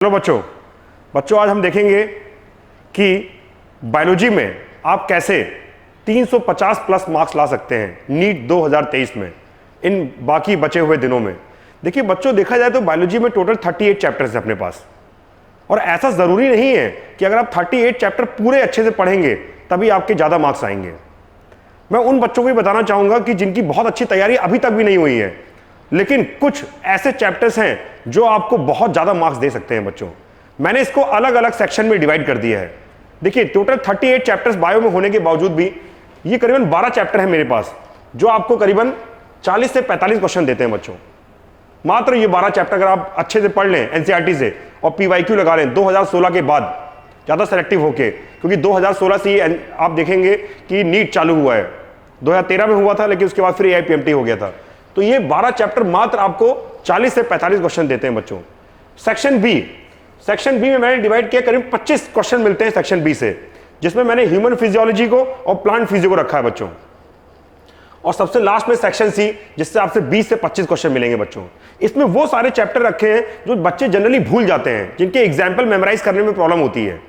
Hello बच्चों आज हम देखेंगे कि बायोलॉजी में आप कैसे 350 प्लस मार्क्स ला सकते हैं नीट 2023 में इन बाकी बचे हुए दिनों में। देखिए बच्चों, देखा जाए तो बायोलॉजी में टोटल 38 चैप्टर्स हैं अपने पास, और ऐसा ज़रूरी नहीं है कि अगर आप 38 चैप्टर पूरे अच्छे से पढ़ेंगे तभी आपके ज़्यादा मार्क्स आएंगे। मैं उन बच्चों को भी बताना चाहूँगा कि जिनकी बहुत अच्छी तैयारी अभी तक भी नहीं हुई है, लेकिन कुछ ऐसे चैप्टर्स हैं जो आपको बहुत ज़्यादा मार्क्स दे सकते हैं। बच्चों, मैंने इसको अलग अलग सेक्शन में डिवाइड कर दिया है। देखिए टोटल 38 चैप्टर्स बायो में होने के बावजूद भी ये करीबन 12 चैप्टर हैं मेरे पास, जो आपको करीबन 40 से 45 क्वेश्चन देते हैं। बच्चों, मात्र ये 12 चैप्टर अगर आप अच्छे से पढ़ लें एनसीईआरटी से और पीवाईक्यू लगा लें 2016 के बाद ज़्यादा सेलेक्टिव होके, क्योंकि 2016 से ही आप देखेंगे कि नीट चालू हुआ है। 2013 में हुआ था, लेकिन उसके बाद फिर एआईपीएमटी हो गया था। तो ये 12 चैप्टर मात्र आपको 40 से 45 क्वेश्चन देते हैं। बच्चों, सेक्शन बी में मैंने डिवाइड किया, करीब 25 क्वेश्चन मिलते हैं सेक्शन बी से, जिसमें मैंने ह्यूमन फिजियोलॉजी को और प्लांट फिजियो को रखा है बच्चों। और सबसे लास्ट में सेक्शन सी, जिससे आपसे 20 से 25 क्वेश्चन मिलेंगे। बच्चों, इसमें वो सारे चैप्टर रखे हैं जो बच्चे जनरली भूल जाते हैं, जिनके एग्जाम्पल मेमोराइज करने में प्रॉब्लम होती है।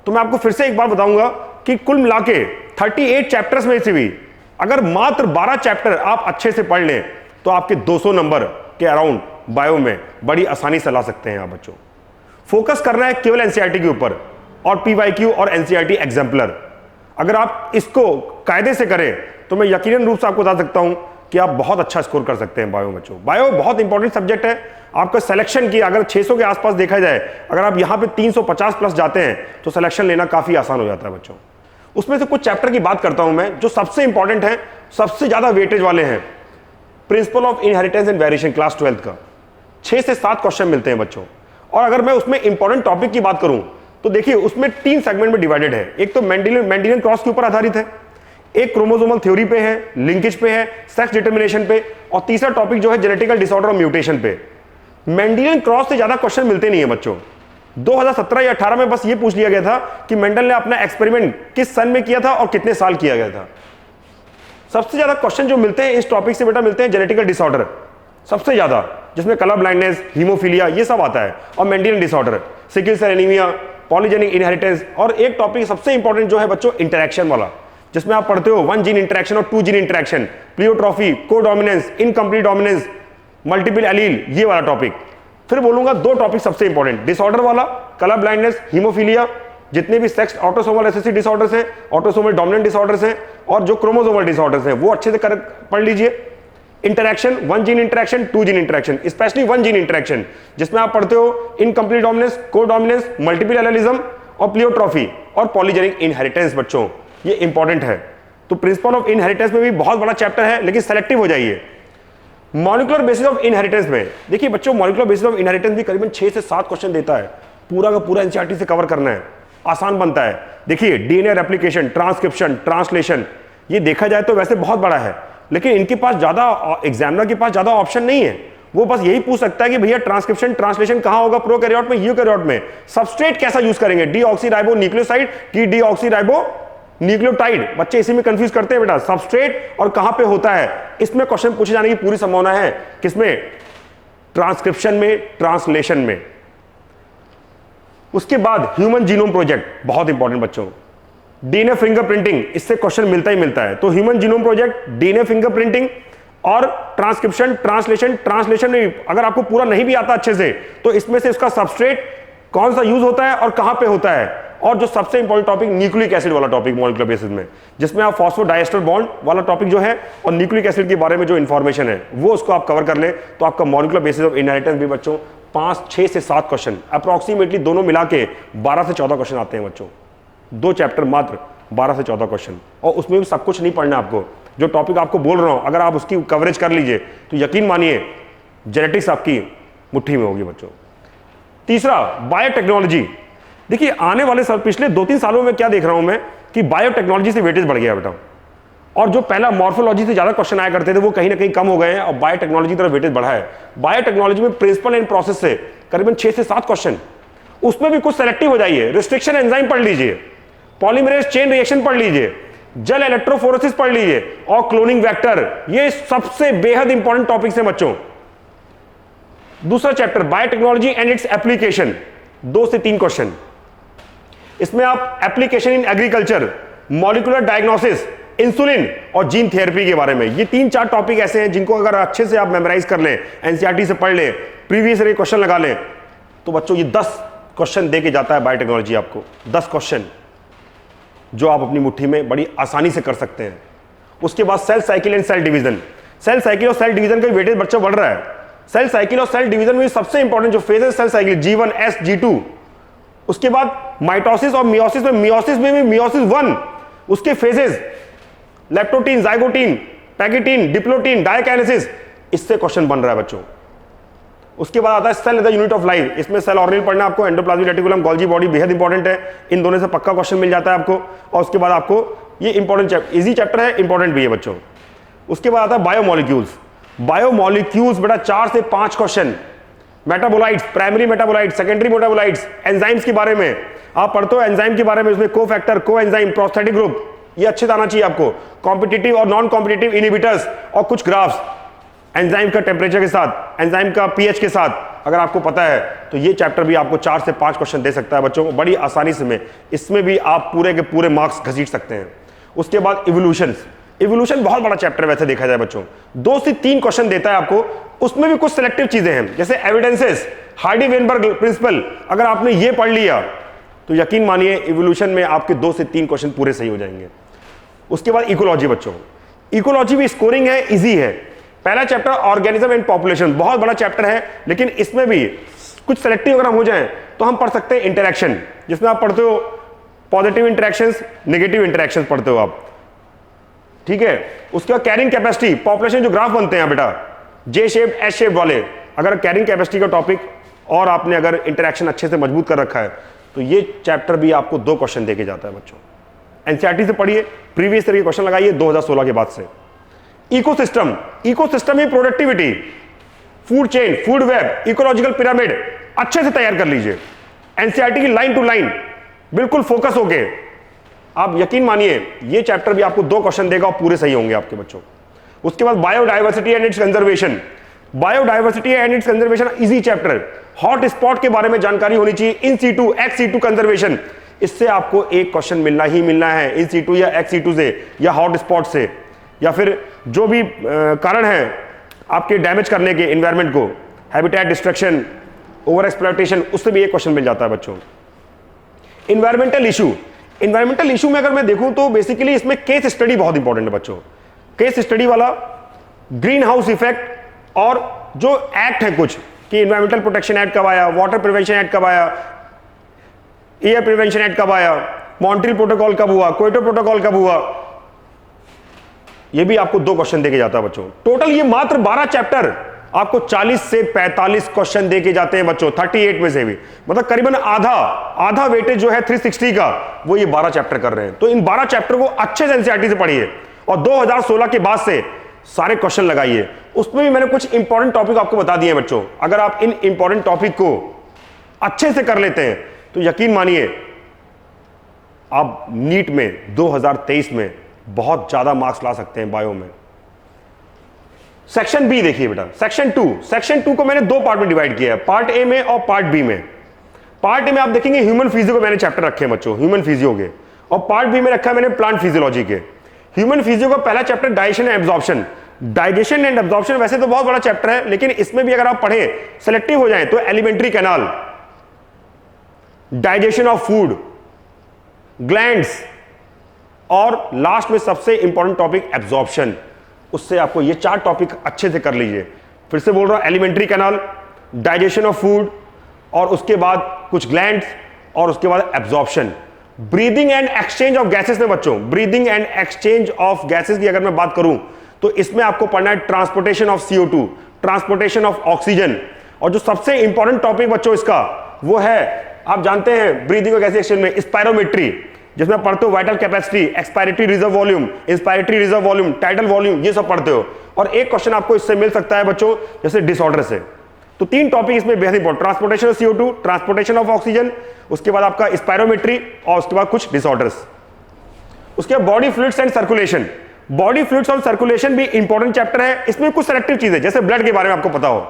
तो मैं आपको फिर से एक बार बताऊंगा कि कुल मिला के 38 चैप्टर्स में से भी अगर मात्र 12 चैप्टर आप अच्छे से पढ़ लें तो आपके 200 नंबर के अराउंड बायो में बड़ी आसानी से ला सकते हैं आप। बच्चों, फोकस करना है केवल एनसीईआरटी के ऊपर और पीवाईक्यू और एनसीईआरटी एग्जाम्पलर। अगर आप इसको कायदे से करें तो मैं यकीनन रूप से आपको बता सकता हूं कि आप बहुत अच्छा स्कोर कर सकते हैं बायो। बच्चों, बायो बहुत इंपॉर्टेंट सब्जेक्ट है। आपका सिलेक्शन की अगर 600 के आसपास देखा जाए, अगर आप यहां पे 350 प्लस जाते हैं तो सिलेक्शन लेना काफी आसान हो जाता है। बच्चों, उसमें से कुछ चैप्टर की बात करता हूं मैं जो सबसे इंपॉर्टेंट है, सबसे ज्यादा वेटेज वाले हैं। Principle of inheritance and variation class 12 का 6 से 7 क्वेश्चन मिलते हैं। बच्चों, और अगर मैं उसमें इंपॉर्टेंट टॉपिक की बात करूं तो देखिए उसमें 3 सेगमेंट में डिवाइडेड है। एक तो मेंडेलियन क्रॉस के ऊपर आधारित है, एक क्रोमोसोमल थ्योरी पे है, लिंकेज पे है, सेक्स डिटर्मिनेशन पे, और तीसरा टॉपिक जो है जेनेटिकल डिसऑर्डर और म्यूटेशन पे। मेंडेलियन क्रॉस से ज्यादा क्वेश्चन मिलते नहीं है। बच्चों, 2017 या 18 में बस ये पूछ लिया गया था कि मेंडल ने अपना एक्सपेरिमेंट किस सन में किया था और कितने साल किया गया था। सबसे ज्यादा क्वेश्चन जो मिलते हैं इस टॉपिक से बेटा मिलते हैं जेनेटिकल डिसऑर्डर, सबसे ज्यादा, जिसमें कलर ब्लाइंडनेस, हीमोफीलिया ये सब आता है, और Mendelian disorder, sickle cell anaemia, polygenic inheritance, और एक टॉपिक सबसे इंपॉर्टेंट जो है बच्चों इंटरैक्शन वाला, जिसमें आप पढ़ते हो 1 जीन इंटरैक्शन और 2 gene interaction, pleiotropy, codominance, incomplete dominance, multiple allele, ये वाला टॉपिक। फिर बोलूंगा 2 टॉपिक सबसे इंपॉर्टेंट, डिसऑर्डर वाला, कलर ब्लाइंडनेस, हीमोफीलिया, जितने भी सेक्स ऑटोसोमल रिसेसिव डिसऑर्डर्स हैं, ऑटोसोमल डोमिनेंट डिसऑर्डर्स हैं, और जो क्रोमोसोमल डिसऑर्डर्स हैं वो अच्छे से पढ़ लीजिए। Interaction, 1 gene interaction, 2 gene interaction, specially 1 gene interaction, जिसमें आप पढ़ते हो incomplete dominance, codominance, multiple allelism और प्लियोट्रॉफी और पॉलीजेनिक इनहेरिटेंस। बच्चों, ये इंपॉर्टेंट है। तो प्रिंसिपल ऑफ इनहेरिटेंस में भी बहुत बड़ा चैप्टर है, लेकिन सेलेक्टिव हो जाइए। मॉलिक्यूलर बेसिस ऑफ इनहेरिटेंस में देखिए बच्चों, मॉलिक्यूलर बेसिस ऑफ इनहेरिटेंस भी करीबन 6 से 7 क्वेश्चन देता है। पूरा का पूरा एनसीईआरटी से कवर करना है, आसान बनता है। देखिए डीएनए रेप्लिकेशन, ट्रांसक्रिप्शन, ट्रांसलेशन, ये देखा जाए तो वैसे बहुत बड़ा है, लेकिन इनके पास ज्यादा, एग्जामिनर के पास ज्यादा ऑप्शन नहीं है। वो बस यही पूछ सकता है कि भैया ट्रांसक्रिप्शन, ट्रांसलेशन कहां होगा, प्रोकैरियोट में, यूकैरियोट में, सबस्ट्रेट कैसा यूज करेंगे, डीऑक्सीराइबो न्यूक्लियोसाइड की डीऑक्सीराइबो न्यूक्लियोटाइड। बच्चे इसी में कंफ्यूज करते हैं बेटा, सबस्ट्रेट और कहां पे होता है। इसमें क्वेश्चन पूछे जाने की पूरी संभावना है। किसमें? ट्रांसक्रिप्शन में, ट्रांसलेशन में। उसके बाद ह्यूमन जीनोम प्रोजेक्ट बहुत इंपॉर्टेंट बच्चों, डीएनए फिंगरप्रिंटिंग, इससे क्वेश्चन मिलता ही मिलता है। तो human genome project, DNA fingerprinting और ट्रांसक्रिप्शन, ट्रांसलेशन में अगर आपको पूरा नहीं भी आता अच्छे से तो इसमें से उसका सबस्ट्रेट कौन सा यूज होता है और कहां पे होता है। और जो सबसे इंपॉर्टेंट टॉपिक न्यूक्लिक एसिड वाला टॉपिक मॉलिक्यूलर बेसिस में, जिसमें आप फॉस्फोडाइएस्टर बॉन्ड वाला टॉपिक जो है और न्यूक्लिक एसिड के बारे में जो इंफॉर्मेशन है वो उसको आप कवर कर लें तो आपका मॉलिक्यूलर बेसिस ऑफ इनहेरिटेंस भी बच्चों 6 से 7 क्वेश्चन अप्रोक्सीमेटली दोनों मिला के 12 से 14 क्वेश्चन आते हैं बच्चों। 2 चैप्टर मात्र 12 से 14 क्वेश्चन, और उसमें भी सब कुछ नहीं पढ़ना आपको। जो टॉपिक आपको बोल रहा हूं अगर आप उसकी कवरेज कर लीजिए तो यकीन मानिए जेनेटिक्स आपकी मुट्ठी में होगी बच्चों। तीसरा, बायोटेक्नोलॉजी। देखिए आने वाले साल, पिछले 2-3 सालों में क्या देख रहा हूं मैं कि बायोटेक्नोलॉजी से वेटेज बढ़ गया बेटा, और जो पहला मॉर्फोलॉजी से ज्यादा क्वेश्चन आया करते थे वो कहीं ना कहीं कम हो गए हैं और बायोटेक्नोलॉजी की तरफ वेटेज बढ़ा है। बायोटेक्नोलॉजी में प्रिंसिपल एंड प्रोसेस से करीबन 6 से 7 क्वेश्चन, उसमें भी कुछ सेलेक्टिव हो जाइए। रिस्ट्रिक्शन एंजाइम पढ़ लीजिए, पॉलीमरेज चेन रिएक्शन पढ़ लीजिए, जेल इलेक्ट्रोफोरेसिस पढ़ लीजिए, और क्लोनिंग वेक्टर, ये सबसे बेहद इंपॉर्टेंट टॉपिक्स हैं बच्चों। दूसरा chapter biotechnology and its application, 2 से 3 क्वेश्चन। इसमें आप application in agriculture, molecular diagnosis, insulin और जीन थेरेपी के बारे में, ये 3-4 टॉपिक ऐसे हैं जिनको अगर अच्छे से आप मेमोराइज कर लें, एनसीईआरटी से पढ़ लें, प्रीवियस ईयर क्वेश्चन लगा लें, तो बच्चों ये 10 क्वेश्चन दे के जाता है बायोटेक्नोलॉजी आपको। 10 क्वेश्चन जो आप अपनी मुट्ठी में बड़ी आसानी से कर सकते हैं। उसके बाद cell cycle and cell division, cell cycle और सेल डिवीजन का वेटेज बच्चा बढ़ रहा है। सेल साइकिल और सेल डिवीजन में सबसे इंपॉर्टेंट जो फेज है cell cycle G1 S G2, उसके बाद माइटोसिस और मियोसिस में भी मियोसिस 1, उसके phases leptotene, zygotene, pachytene, diplotene, diakinesis, इससे क्वेश्चन बन रहा है बच्चों। उसके बाद आता है cell the unit of life, इसमें सेल ऑर्गेनेल पढ़ना आपको, एंडोप्लाज्मिक रेटिकुलम, गोल्गी बॉडी बेहद इंपॉर्टेंट है, इन दोनों से पक्का क्वेश्चन मिल जाता है आपको। और उसके बाद आपको ये इंपॉर्टेंट इजी चैप्टर है, इंपॉर्टेंट भी है बच्चों। उसके बाद आता है बायोमोलिक्यूल्स, बायोमोलिक्यूल्स बेटा 4 से 5 question, metabolites, primary metabolites, secondary metabolites, enzymes के बारे में आप पढ़ते हो, एंजाइम के बारे में, उसमें को फैक्टर, को एंजाइम, प्रोस्थेटिक ग्रुप, ये अच्छे से आना चाहिए आपको, कॉम्पिटिटिव और नॉन कॉम्पिटिटिव इनहिबिटर्स और कुछ ग्राफ्स एंजाइम का टेम्परेचर के साथ, एंजाइम का पीएच के साथ, अगर आपको पता है तो ये चैप्टर भी आपको 4 से 5 क्वेश्चन दे सकता है बच्चों को बड़ी आसानी से। में इसमें भी आप पूरे के पूरे मार्क्स घसीट सकते हैं। उसके बाद इवोल्यूशन बहुत बड़ा चैप्टर वैसे देखा जाए बच्चों, 2 से 3 क्वेश्चन देता है आपको। उसमें भी कुछ सिलेक्टिव चीजें हैं जैसे एविडेंसेस, हार्डी-वेनबर्ग प्रिंसिपल, अगर आपने ये पढ़ लिया तो यकीन मानिए इवोल्यूशन में आपके 2 से 3 क्वेश्चन पूरे सही हो जाएंगे। उसके बाद इकोलॉजी बच्चों, इकोलॉजी भी स्कोरिंग है, इजी है। पहला चैप्टर ऑर्गेनिज्म एंड पॉपुलेशन, बहुत बड़ा चैप्टर है, लेकिन इसमें भी कुछ सेलेक्टिव अगर हम हो जाएं तो हम पढ़ सकते हैं इंटरेक्शन, जिसमें आप पढ़ते हो पॉजिटिव इंटरेक्शंस, नेगेटिव इंटरेक्शंस पढ़ते हो आप, ठीक है। उसके बाद कैरिंग कैपेसिटी, पॉपुलेशन जो ग्राफ बनते हैं बेटा जे शेप एस शेप वाले, अगर कैरिंग कैपेसिटी का टॉपिक और आपने अगर इंटरेक्शन अच्छे से मजबूत कर रखा है तो ये चैप्टर भी आपको 2 क्वेश्चन देके जाता है बच्चों। एनसीईआरटी से पढ़िए, प्रीवियस ईयर के क्वेश्चन लगाइए 2016 के बाद से। इकोसिस्टम ही productivity, food chain, food web, ecological pyramid अच्छे से तैयार कर लीजिए। एनसीईआरटी की लाइन टू लाइन बिल्कुल फोकस होके, आप यकीन मानिए ये चैप्टर भी आपको 2 क्वेश्चन देगा और पूरे सही होंगे आपके बच्चों। उसके बाद biodiversity and its conservation, biodiversity and its conservation easy chapter, hot spot के बारे में जानकारी होनी चाहिए, in situ ex situ conservation, इससे आपको एक क्वेश्चन मिलना ही मिलना है, इन सीटू या एक्स सीटू से या हॉट स्पॉट से, या फिर जो भी कारण है आपके डैमेज करने के एनवायरनमेंट को, हैबिटेट डिस्ट्रक्शन, ओवर एक्सप्लॉयटेशन, उससे भी एक क्वेश्चन मिल जाता है बच्चों। इन्वायरमेंटल इशू में अगर मैं देखूं तो बेसिकली इसमें केस स्टडी बहुत इंपॉर्टेंट है बच्चों। केस स्टडी वाला ग्रीन हाउस इफेक्ट और जो एक्ट है कुछ कि इन्वायरमेंटल प्रोटेक्शन एक्ट कब आया, वाटर प्रिवेंशन एक्ट कब आया, एयर प्रिवेंशन एक्ट कब आया, मॉन्ट्रियल प्रोटोकॉल कब हुआ, क्योटो प्रोटोकॉल कब हुआ, ये भी आपको 2 क्वेश्चन देके जाता है बच्चों। टोटल ये मात्र 12 चैप्टर आपको 40 से 45 क्वेश्चन देके जाते हैं बच्चों, 38 में से भी, मतलब करीबन आधा वेटेज जो है 360 का वो ये 12 चैप्टर कर रहे हैं। तो इन 12 चैप्टर को अच्छे से एनसीईआरटी से पढ़िए और 2016 के बाद से सारे क्वेश्चन लगाइए। उसमें भी मैंने कुछ इंपॉर्टेंट टॉपिक आपको बता दिए हैं बच्चों। अगर आप इन इंपॉर्टेंट टॉपिक को अच्छे से कर लेते हैं तो यकीन मानिए आप नीट में 2023 में बहुत ज्यादा मार्क्स ला सकते हैं बायो में। सेक्शन बी देखिए बेटा, सेक्शन टू को मैंने 2 पार्ट में डिवाइड किया है, पार्ट ए में और पार्ट बी में। पार्ट ए में आप देखेंगे ह्यूमन फिजियो को मैंने चैप्टर रखे हैं बच्चों, ह्यूमन फिजियो के, और पार्ट बी में रखा है मैंने प्लांट फिजियोलॉजी के। ह्यूमन फिजियो का पहला chapter digestion and absorption. Digestion and absorption वैसे तो बहुत बड़ा चैप्टर है, लेकिन इसमें भी अगर आप पढ़े, सेलेक्टिव हो जाए तो alimentary canal, digestion of food, glands, और लास्ट में सबसे इंपॉर्टेंट टॉपिक एब्जॉर्प्शन। उससे आपको ये 4 टॉपिक अच्छे से कर लीजिए। फिर से बोल रहा हूं, alimentary canal, digestion of food, और उसके बाद कुछ ग्लैंड्स, और उसके बाद absorption. Breathing and exchange of gases में बच्चों, breathing and exchange of gases की अगर मैं बात करूं तो इसमें आपको पढ़ना है transportation of CO2, transportation of oxygen, और जो सबसे इंपॉर्टेंट टॉपिक बच्चों इसका वो है, आप जानते हैं ब्रीदिंग और गैस एक्सचेंज में स्पायरोमेट्री, जिसमें पढ़ते हो vital capacity, expiratory reserve volume, inspiratory reserve volume, tidal volume, ये सब पढ़ते हो। और एक क्वेश्चन आपको इससे मिल सकता है बच्चों जैसे डिसऑर्डर से। तो 3 टॉपिक इसमें बेहद important, transportation of CO2, transportation of oxygen, उसके बाद आपका स्पायरोमेट्री, और उसके बाद कुछ डिसऑर्डर्स। उसके बाद body fluids and circulation. Body fluids और सर्कुलेशन भी इंपॉर्टेंट चैप्टर है। इसमें कुछ सेलेक्टिव चीजें जैसे ब्लड के बारे में आपको पता हो,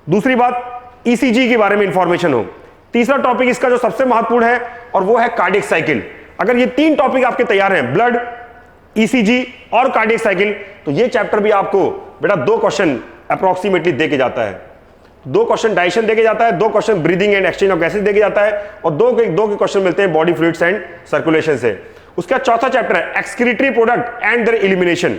दूसरी बात ईसीजी के बारे में इंफॉर्मेशन हो। तीसरा टॉपिक इसका जो सबसे महत्वपूर्ण है और वो है कार्डियक साइकिल। अगर ये 3 टॉपिक आपके तैयार हैं, ब्लड, ईसीजी और कार्डियक साइकिल, तो ये चैप्टर भी आपको बेटा 2 क्वेश्चन अप्रोक्सीमेटली दे के जाता है। 2 क्वेश्चन डाइजेशन देके जाता है, 2 question breathing and exchange of gases देके जाता है, और 2 के क्वेश्चन मिलते हैं बॉडी फ्लूइड्स एंड सर्कुलेशन से। उसका चौथा चैप्टर है excretory product and there elimination.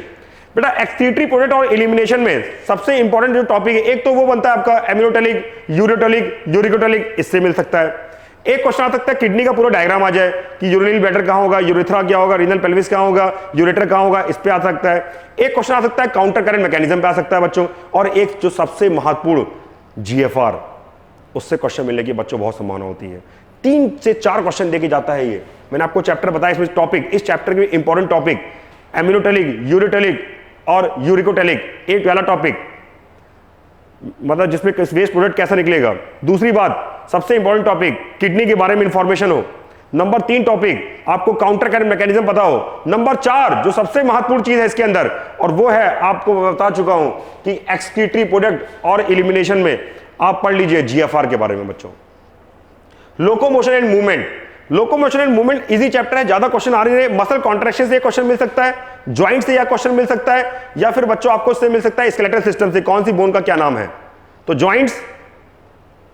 बेटा एक्सक्रीटरी प्रोडक्ट और एलिमिनेशन में सबसे इंपॉर्टेंट जो टॉपिक है, एक तो वो बनता है आपका एमिनोटोलिक, यूरेटोलिक, यूरिकोटोलिक, इससे मिल सकता है। एक क्वेश्चन आ सकता है किडनी का पूरा डायग्राम आ जाए कि यूरिनल ब्लैडर कहां होगा, यूरेथ्रा क्या होगा, रीनल पेल्विस कहां होगा, यूरेटर कहां होगा, इस पे आ सकता है। एक क्वेश्चन आ सकता है काउंटर करंट मैकेनिज्म पे आ सकता है बच्चों। और एक जो सबसे महत्वपूर्ण जीएफआर, उससे क्वेश्चन मिलने की बच्चों बहुत संभावना होती है। 3 से 4 क्वेश्चन देके जाता है ये। मैंने आपको चैप्टर बताया, इसमें टॉपिक, इस चैप्टर के इंपॉर्टेंट टॉपिक एमिनोटोलिक, यूरेटोलिक और यूरिकोटोलिक, एक वाला टॉपिक, मतलब जिसमें वेस्ट प्रोडक्ट कैसा निकलेगा। दूसरी बात सबसे इंपॉर्टेंट टॉपिक किडनी के बारे में इंफॉर्मेशन हो। नंबर 3 टॉपिक आपको काउंटर करंट मैकेनिज्म पता हो। नंबर 4 जो सबसे महत्वपूर्ण चीज है इसके अंदर, और वो है आपको बता चुका हूं कि एक्सक्रीटरी प्रोडक्ट और एलिमिनेशन में आप पढ़ लीजिए जीएफआर के बारे में बच्चों। Locomotion and movement, locomotion and movement easy chapter है, ज्यादा क्वेश्चन आ रहे हैं। मसल कॉन्ट्रैक्शन से क्वेश्चन मिल सकता है, ज्वाइंट से या क्वेश्चन मिल सकता है, या फिर बच्चों आपको इससे मिल सकता है स्केलेटल सिस्टम से, कौन सी बोन का क्या नाम है। तो ज्वाइंट्स,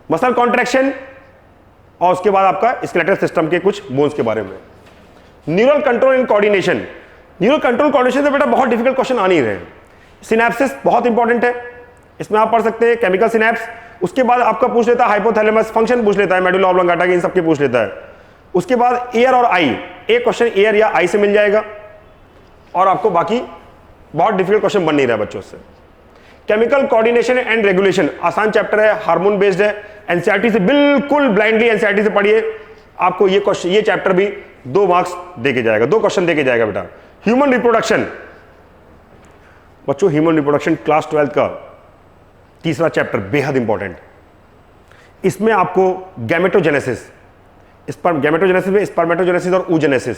मसल कॉन्ट्रैक्शन, और उसके बाद आपका स्केलेटल सिस्टम के कुछ बोन्स के बारे में। Neural control and coordination, neural control coordination से बेटा बहुत डिफिकल्ट क्वेश्चन आ नहीं रहे हैं। सिनेप्सिस बहुत इंपॉर्टेंट है, इसमें आप पढ़ सकते हैं केमिकल सिनेप्स। उसके बाद आपका पूछ लेता है हाइपोथैलेमस फंक्शन, पूछ लेता है मेडुला ऑब्लोंगाटा के, इन सबके पूछ लेता है। उसके बाद एयर और आई, एक क्वेश्चन एयर या आई से मिल जाएगा, और आपको बाकी बहुत डिफिकल्ट क्वेश्चन बन नहीं रहा बच्चों से। केमिकल कोऑर्डिनेशन एंड रेगुलेशन आसान चैप्टर है, हार्मोन बेस्ड है, एनसीईआरटी से बिल्कुल ब्लाइंडली एनसीईआरटी से पढ़िए, आपको ये क्वेश्चन, ये चैप्टर भी 2 मार्क्स देके जाएगा, 2 क्वेश्चन देके जाएगा बेटा। ह्यूमन रिप्रोडक्शन बच्चों, ह्यूमन रिप्रोडक्शन क्लास 12 का तीसरा चैप्टर बेहद इंपॉर्टेंट। इसमें आपको गैमेटोजेनेसिस, गैमेटोजेनेसिस में स्पर्मेटोजेनेसिस और oogenesis,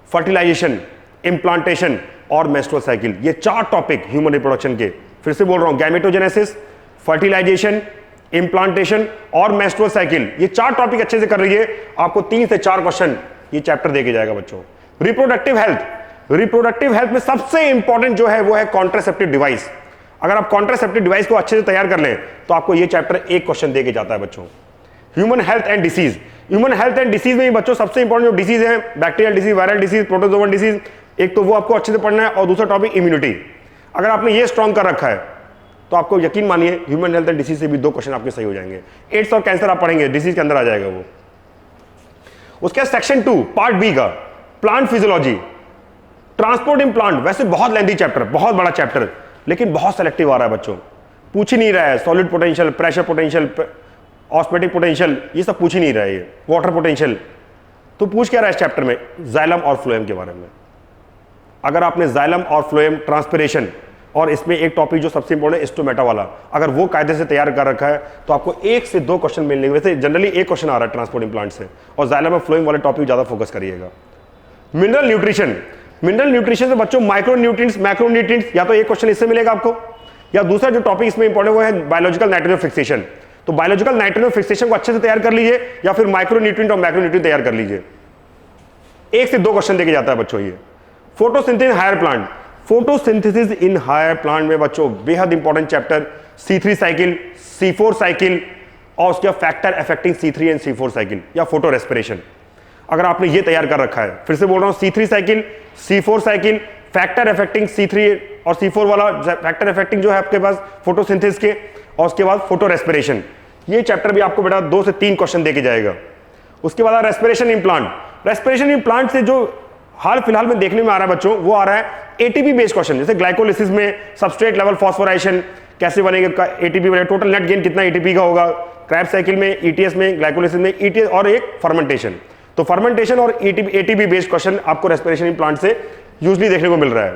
फर्टिलाइजेशन, इम्प्लांटेशन और मेंस्ट्रुअल साइकिल, ये 4 टॉपिक ह्यूमन रिप्रोडक्शन के, फिर से बोल रहा हूं, गैमेटोजेनेसिस, फर्टिलाइजेशन, इम्प्लांटेशन और मेंस्ट्रुअल साइकिल, ये 4 टॉपिक अच्छे से कर लीजिए, आपको 3 से 4 क्वेश्चन ये चैप्टर देके जाएगा बच्चों। रिप्रोडक्टिव हेल्थ, रिप्रोडक्टिव हेल्थ में सबसे इंपॉर्टेंट जो है वो है कॉन्ट्रासेप्टिव डिवाइस। अगर आप कॉन्ट्रासेप्टिव डिवाइस को अच्छे से तैयार कर लें तो आपको ये चैप्टर 1 क्वेश्चन देके जाता है बच्चों। Human health and disease, human health and disease में बच्चों सबसे इंपॉर्टेंट जो डिसीज है, bacterial disease, viral disease, protozoal disease, एक तो वो आपको अच्छे से पढ़ना है, और दूसरा टॉपिक इम्यूनिटी। अगर आपने ये स्ट्रॉन्ग कर रखा है तो आपको यकीन मानिए ह्यूमन हेल्थ एंड डिसीज से भी 2 क्वेश्चन आपके सही हो जाएंगे। एड्स और कैंसर आप पढ़ेंगे, डिसीज के अंदर आ जाएगा वो। उसके सेक्शन 2 पार्ट बी का plant physiology, transport in plant, वैसे बहुत लेंथी चैप्टर, बहुत बड़ा चैप्टर, लेकिन बहुत सेलेक्टिव आ रहा है बच्चों, पूछ ही नहीं रहा है। Solid potential, pressure potential, osmotic potential, ये सब पूछ ही नहीं रहा है। ये वाटर पोटेंशियल तो पूछ क्या रहा है इस चैप्टर में, जाइलम और फ्लोएम के बारे में। अगर आपने जाइलम और फ्लोएम, ट्रांसपिरेशन, और इसमें एक टॉपिक जो सबसे इंपॉर्टेंट है स्टोमेटा वाला, अगर वो कायदे से तैयार कर रखा है तो आपको 1 से 2 क्वेश्चन मिलने, वैसे जनरली 1 क्वेश्चन आ रहा है ट्रांसपोर्ट इम्प्लांट से, और जाइलम और फ्लोएम वाले टॉपिक ज्यादा फोकस करिएगा। मिनरल न्यूट्रिशन, मिनरल न्यूट्रिशन से बच्चों माइक्रो न्यूट्रिएंट्स, मैक्रो न्यूट्रिएंट्स, या तो 1 क्वेश्चन इससे मिलेगा आपको, या दूसरा जो टॉपिक इसमें इंपॉर्टेंट वो है बायोलॉजिकल नाइट्रोजन फिक्सेशन। तो बायोलॉजिकल नाइट्रोजन फिक्सेशन को अच्छे से तैयार कर लीजिए, या फिर माइक्रो न्यूट्रिएंट और मैक्रो न्यूट्रिएंट तैयार कर लीजिए। 1 से 2 क्वेश्चन देके जाता है बच्चों ये। Photosynthesis higher plant, photosynthesis in higher plant में बच्चों बेहद important chapter, C3 cycle, C4 cycle, और उसके factor affecting C3 and C4 cycle, या फोटो रेस्पिरेशन। अगर आपने ये तैयार कर रखा है, फिर से बोल रहा हूं, C3 cycle, C4 cycle, factor affecting C3 और C4 वाला, फैक्टर अफेक्टिंग जो है आपके पास फोटोसिंथेसिस के, और उसके बाद फोटो रेस्पिरेशन, ये चैप्टर भी आपको बेटा 2 से 3 क्वेश्चन देके जाएगा। उसके बाद रेस्पिरेशन इम्प्लांट, रेस्पिरेशन इम्प्लांट से जो हाल फिलहाल में देखने में आ रहा है बच्चों, वो आ रहा है एटीपी बेस्ड क्वेश्चन, जैसे ग्लाइकोलिसिस में सबस्ट्रेट लेवल फॉस्फोराइलेशन कैसे बनेगा, एटीपी बनेगा, टोटल नेट गेन कितना एटीपी का होगा, क्रैब साइकिल में, ईटीएस में, ग्लाइकोलिसिस में, ईटीएस, और एक फर्मेंटेशन। तो फर्मेंटेशन और एटीपी बेस्ड क्वेश्चन आपको रेस्पिरेशन इन प्लांट से यूजली देखने को मिल रहा है।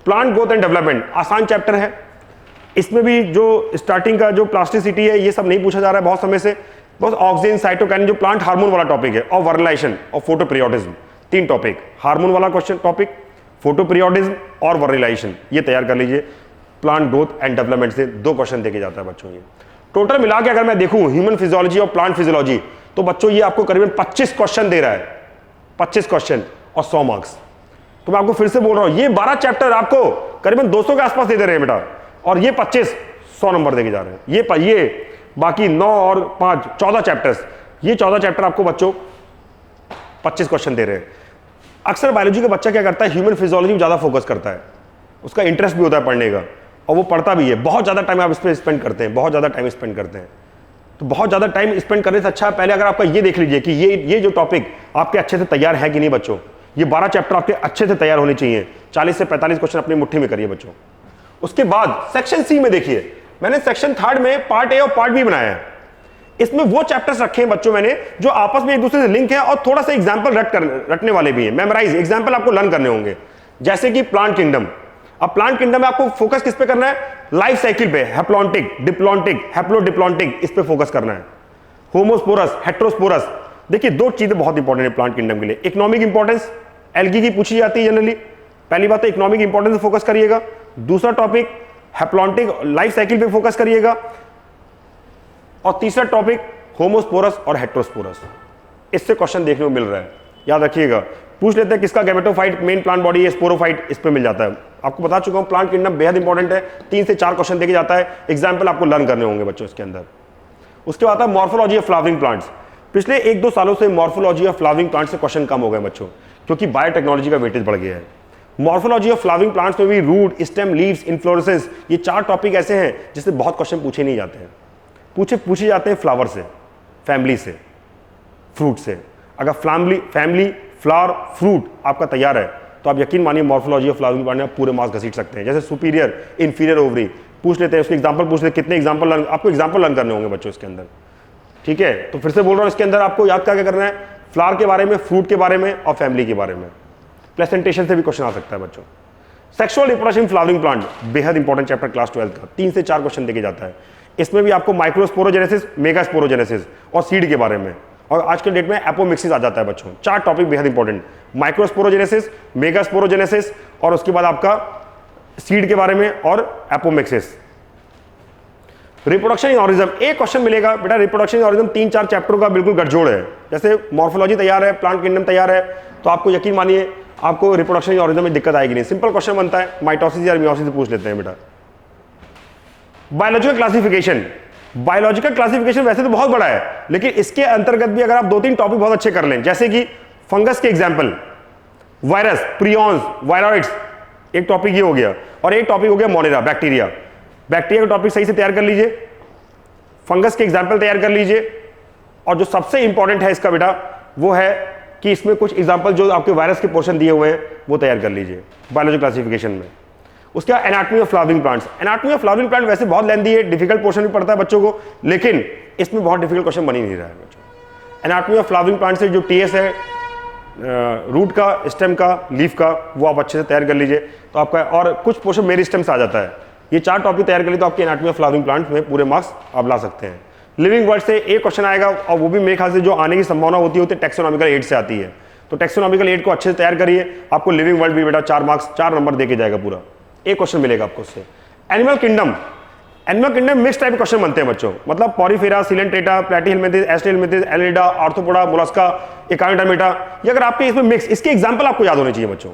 प्लांट ग्रोथ एंड डेवलपमेंट आसान चैप्टर है, इसमें भी जो स्टार्टिंग का जो प्लास्टिसिटी है ये सब नहीं पूछा जा रहा है बहुत समय से, बस ऑक्सीजन, साइटोकाइनिन, जो प्लांट हार्मोन वाला टॉपिक है, और वर्नलाइजेशन और फोटोपीरियोडिज्म, 3 टॉपिक, हार्मोन वाला क्वेश्चन टॉपिक, फोटोपीरियोडिज्म और वर्नलाइजेशन, ये तैयार कर लीजिए। प्लांट ग्रोथ एंड डेवलपमेंट से 2 क्वेश्चन देके जाता है बच्चों ये। टोटल मिला के अगर मैं देखूं ह्यूमन फिजियोलॉजी और प्लांट फिजियोलॉजी, तो बच्चों ये आपको करीबन 25 क्वेश्चन दे रहा है, 25 क्वेश्चन और 100 मार्क्स। तो मैं आपको फिर से बोल रहा हूं, ये 12 चैप्टर आपको करीबन 200 के आसपास दे रहे हैं बेटा, और ये 25 100 नंबर देके जा रहे हैं। ये बाकी 9 और 5 14 चैप्टर्स, ये 14 चैप्टर आपको बच्चों 25 क्वेश्चन दे रहे हैं। अक्सर बायोलॉजी का बच्चा क्या करता है, ह्यूमन फिजियोलॉजी में ज्यादा फोकस करता है, उसका इंटरेस्ट भी होता है पढ़ने का, और वो पढ़ता भी है, बहुत ज्यादा टाइम आप इस पर स्पेंड करते हैं, बहुत ज्यादा टाइम स्पेंड करते हैं। तो बहुत ज्यादा टाइम स्पेंड करने से अच्छा पहले अगर आपका ये देख लीजिए कि ये जो टॉपिक आपके अच्छे से तैयार है कि नहीं बच्चों। ये 12 चैप्टर आपके अच्छे से तैयार होने चाहिए, 40 से 45 क्वेश्चन अपनी मुट्ठी में करिए बच्चों। उसके बाद सेक्शन सी में देखिए, मैंने सेक्शन 3 में पार्ट ए और पार्ट बी बनाया है। इसमें वो चैप्टर्स रखे हैं बच्चों मैंने जो आपस में एक दूसरे से लिंक है और थोड़ा सा एग्जांपल रटने वाले भी हैं, मेमोराइज एग्जांपल आपको लर्न करने होंगे। जैसे कि प्लांट किंगडम, अब प्लांट किंगडम में आपको फोकस किस पे करना है, लाइफ साइकिल पे, हैप्लॉन्टिक, डिप्लॉन्टिक, हैप्लोडिप्लॉन्टिक, इस पे फोकस करना है। होमोस्पोरस, हेट्रोस्पोरस, देखिए 2 चीजें बहुत इंपॉर्टेंट है प्लांट किंगडम के लिए। इकोनॉमिक इंपॉर्टेंस एल्गी की पूछी जाती है जनरली, पहली बात तो इकोनॉमिक इंपॉर्टेंस पे फोकस करिएगा। दूसरा टॉपिक हैप्लॉन्टिक लाइफ साइकिल पे फोकस करिएगा, और तीसरा टॉपिक होमोस्पोरस और हेट्रोस्पोरस, इससे क्वेश्चन देखने को मिल रहा है, याद रखिएगा। पूछ लेते हैं किसका गैमेटोफाइट मेन प्लांट बॉडी है, स्पोरोफाइट, इस पे मिल जाता है। आपको बता चुका हूं प्लांट किंगडम बेहद इंपॉर्टेंट है, 3 से 4 क्वेश्चन देके जाता है, एग्जाम्पल आपको लर्न करने होंगे बच्चों इसके अंदर। उसके बाद है मॉर्फोलॉजी ऑफ फ्लावरिंग प्लांट्स। पिछले 1-2 सालों से मॉर्फोलॉजी ऑफ फ्लावरिंग प्लांट से क्वेश्चन कम हो गए बच्चों, क्योंकि बायोटेक्नोलॉजी का वेटेज बढ़ गया है। मॉर्फोलॉजी ऑफ फ्लावरिंग प्लांट्स में भी रूट, स्टेम, लीव्स, इन्फ्लोरेसेंस, ये 4 टॉपिक ऐसे हैं जिससे बहुत क्वेश्चन पूछे नहीं जाते हैं। पूछे जाते हैं फ्लावर से, फैमिली से, फ्रूट से। अगर फैमिली, फ्लावर, फ्रूट आपका तैयार है तो आप यकीन मानिए मॉर्फोलॉजी ऑफ फ्लावरिंग प्लांट में आप पूरे मार्क्स घसीट सकते हैं। जैसे सुपीरियर, इंफीरियर ओवरी पूछ लेते हैं, उसके एग्जांपल पूछ लेते हैं, कितने एग्जांपल लर्न, आपको एग्जांपल लर्न करने होंगे बच्चों इसके अंदर, ठीक है। तो फिर से बोल रहा हूं, इसके अंदर आपको याद क्या करना है, फ्लावर के बारे में, फ्रूट के बारे में और फैमिली के बारे में। प्रेजेंटेशन से भी क्वेश्चन आ सकता है बच्चों। Sexual reproduction in flowering plant बेहद इंपॉर्टेंट चैप्टर क्लास 12 का, 3 से 4 क्वेश्चन देके जाता है। इसमें भी आपको माइक्रोस्पोरोजेनेसिस, मेगास्पोरोजेनेसिस और सीड के बारे में, और आज के डेट में एपोमिक्सिस आ जाता है बच्चों। 4 टॉपिक बेहद इंपॉर्टेंट, माइक्रोस्पोरोजेनेसिस, मेगास्पोरोजेनेसिस और उसके बाद आपका सीड के बारे में और एपोमिक्सिस। रिप्रोडक्शन इन ऑर्गेनिज्म, एक क्वेश्चन मिलेगा बेटा, रिप्रोडक्शन इन ऑर्गेनिज्म 3-4 चैप्टरों का बिल्कुल गठजोड़ है। जैसे मॉर्फोलॉजी तैयार है, प्लांट किंगडम तैयार है, तो आपको यकीन मानिए आपको रिप्रोडक्शन इन ऑर्गेनिज्म में दिक्कत आएगी नहीं। सिंपल क्वेश्चन बनता है, माइटोसिस या मियोसिस पूछ लेते हैं बेटा। बायोलॉजिकल क्लासिफिकेशन, बायोलॉजिकल क्लासिफिकेशन वैसे तो बहुत बड़ा है, लेकिन इसके अंतर्गत भी अगर आप 2-3 टॉपिक बहुत अच्छे कर लें, जैसे कि फंगस के एग्जाम्पल, वायरस, प्रियॉन्स, वायरॉइड्स, एक टॉपिक ये हो गया, और एक टॉपिक हो गया मोनेरा, बैक्टीरिया। बैक्टीरिया का टॉपिक सही से तैयार कर लीजिए, फंगस के एग्जाम्पल तैयार कर लीजिए, और जो सबसे इंपॉर्टेंट है इसका बेटा वो है कि इसमें कुछ एग्जाम्पल जो आपके वायरस के पोर्शन दिए हुए हैं वो तैयार कर लीजिए बायोलॉजिकल क्लासिफिकेशन में। उसके बाद anatomy of flowering plants, anatomy of flowering plant वैसे बहुत लेंथी है, डिफिकल्ट पोर्शन भी पड़ता है बच्चों को, लेकिन इसमें बहुत डिफिकल्ट क्वेश्चन बन ही नहीं रहा है बच्चों। एनाटॉमी ऑफ फ्लावरिंग प्लांट से जो टीएस है, रूट का, स्टेम का, लीफ का, वो आप अच्छे से तैयार कर लीजिए तो आपका, और कुछ पोर्शन मेरिस्टेम से आ जाता है। ये 4 टॉपिक तैयार कर ली तो आपकी एनाटॉमी ऑफ फ्लावरिंग प्लांट में पूरे मार्क्स आप ला सकते हैं। लिविंग वर्ड से एक क्वेश्चन आएगा, और वो भी मेरे ख्याल से जो आने की संभावना होती है टैक्सोनॉमिकल एड से आती है, तो टैक्सोनॉमिकल एड को अच्छे से तैयार करिए, आपको लिविंग वर्ड भी बेटा 4 मार्क्स, 4 नंबर देके जाएगा पूरा, एक क्वेश्चन मिलेगा आपको उससे। Animal kingdom, animal kingdom mix type question बनते हैं बच्चों, मतलब porifera, coelenterata, platyhelminthes, aschelminthes, annelida, arthropoda, mollusca, echinodermata, ये अगर आपके इसमें मिक्स, इसके एग्जांपल आपको याद होने चाहिए बच्चों,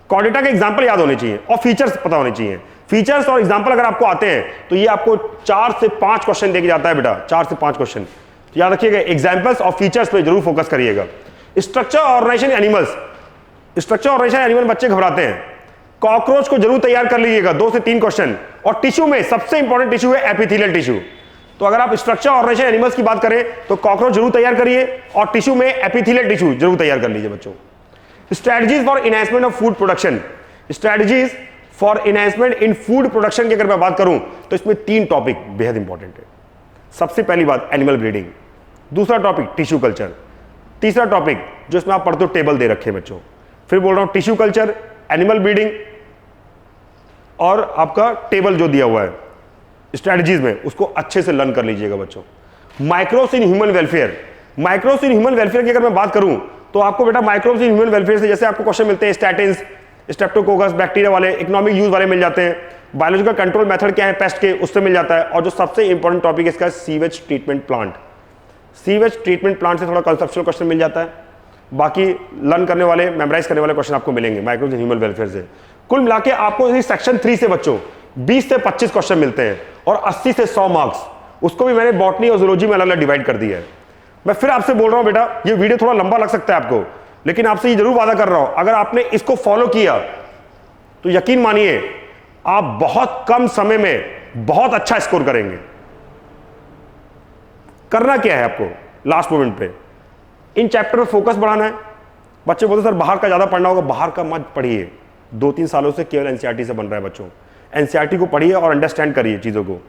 कॉर्डेटा के एग्जांपल याद होने चाहिए और फीचर्स पता होने चाहिए। फीचर्स और एग्जांपल अगर आपको आते हैं तो ये आपको 4 से 5 क्वेश्चन देके जाता है बेटा, 4 से 5 क्वेश्चन, तो याद रखिएगा एग्जांपल्स और फीचर्स पे जरूर फोकस करिएगा। Structure organisation animals, structure organisation animal बच्चे घबराते हैं, कॉकरोच को जरूर तैयार कर लीजिएगा, 2 से 3 क्वेश्चन, और टिश्यू में सबसे इंपॉर्टेंट टिश्यू है एपिथेलियल टिश्यू, तो अगर आप स्ट्रक्चर ऑर्गेनाइजेशन एनिमल्स की बात करें तो कॉकरोच जरूर तैयार करिए, और टिश्यू में एपिथेलियल टिश्यू जरूर तैयार कर लीजिए बच्चों। Strategies for enhancement of food production, strategies for enhancement in food production की अगर मैं बात करूं तो इसमें 3 टॉपिक बेहद इंपॉर्टेंट है। सबसे पहली बात एनिमल ब्रीडिंग, दूसरा टॉपिक टिश्यू कल्चर, तीसरा टॉपिक जो इसमें आप पढ़ते हो टेबल दे रखे बच्चों, फिर बोल रहा हूं टिश्यू कल्चर, एनिमल ब्रीडिंग और आपका टेबल जो दिया हुआ है स्ट्रेटजीज में, उसको अच्छे से लर्न कर लीजिएगा बच्चों। Microbes in human welfare, microbes in human welfare की अगर मैं बात करूं तो आपको बेटा माइक्रोब्स इन ह्यूमन वेलफेयर से जैसे आपको क्वेश्चन मिलते हैं स्टैटिन्स, स्ट्रेप्टोकोकस बैक्टीरिया वाले, इकोनॉमिक यूज वाले मिल जाते हैं। बायोलॉजिकल कंट्रोल मेथड क्या है पेस्ट के, उससे मिल जाता है। और जो सबसे इंपॉर्टेंट टॉपिक इसका sewage treatment plant, sewage treatment plant से थोड़ा कंसेप्चुअल क्वेश्चन मिल जाता है। बाकी लर्न करने वाले, मेमोराइज करने वाले क्वेश्चन आपको मिलेंगे माइक्रोब्स एंड ह्यूमन वेलफेयर से। कुल मिला के आपको इस सेक्शन 3 से बच्चों 20 से 25 क्वेश्चन मिलते हैं और 80 से 100 मार्क्स। उसको भी मैंने बॉटनी और जूलॉजी में अलग अलग डिवाइड कर दिया है। मैं फिर आपसे बोल रहा हूं बेटा, ये वीडियो थोड़ा लंबा लग सकता है आपको, लेकिन आपसे ये जरूर वादा कर रहा हूं, अगर आपने इसको फॉलो किया तो यकीन मानिए आप बहुत कम समय में बहुत अच्छा स्कोर करेंगे। करना क्या है आपको लास्ट मोमेंट पे, इन चैप्टर पे फोकस बढ़ाना है। बच्चे बोलते सर बाहर का ज्यादा पढ़ना होगा, बाहर का मत पढ़िए। 2-3 सालों से केवल एनसीईआरटी से बन रहा है बच्चों। एनसीईआरटी को पढ़िए और अंडरस्टैंड करिए चीजों को,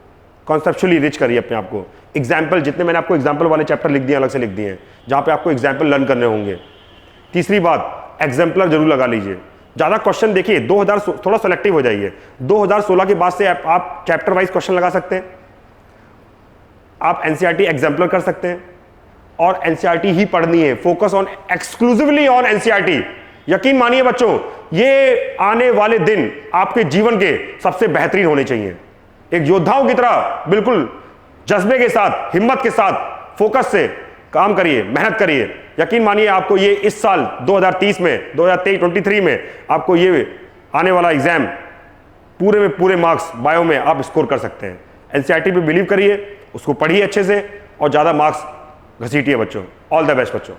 कॉन्सेप्चुअली रिच करिए अपने आप को। एग्जाम्पल, जितने मैंने आपको एग्जाम्पल वाले चैप्टर लिख दिए, अलग से लिख दिए हैं, जहां पे आपको एग्जाम्पल लर्न करने होंगे। तीसरी बात, एग्जाम्पलर जरूर लगा लीजिए। ज्यादा क्वेश्चन देखिए, 2000 थोड़ा सेलेक्टिव हो जाइए। 2016 के बाद से आप चैप्टर वाइज क्वेश्चन लगा सकते हैं, आप एनसीईआरटी एग्जाम्पलर कर सकते हैं और एनसीईआरटी ही पढ़नी है। Focus on, exclusively on NCERT. यकीन मानिए बच्चों, ये आने वाले दिन आपके जीवन के सबसे बेहतरीन होने चाहिए। एक योद्धाओं की तरह बिल्कुल जज्बे के साथ, हिम्मत के साथ, फोकस से काम करिए, मेहनत करिए। यकीन मानिए आपको ये इस साल 2030 में, 2023-23 में आपको ये आने वाला एग्जाम पूरे में पूरे मार्क्स बायो में आप स्कोर कर सकते हैं। एनसीईआरटी पे बिलीव करिए, उसको पढ़िए अच्छे से और ज्यादा मार्क्स घसीटिए बच्चों। ऑल द बेस्ट बच्चों।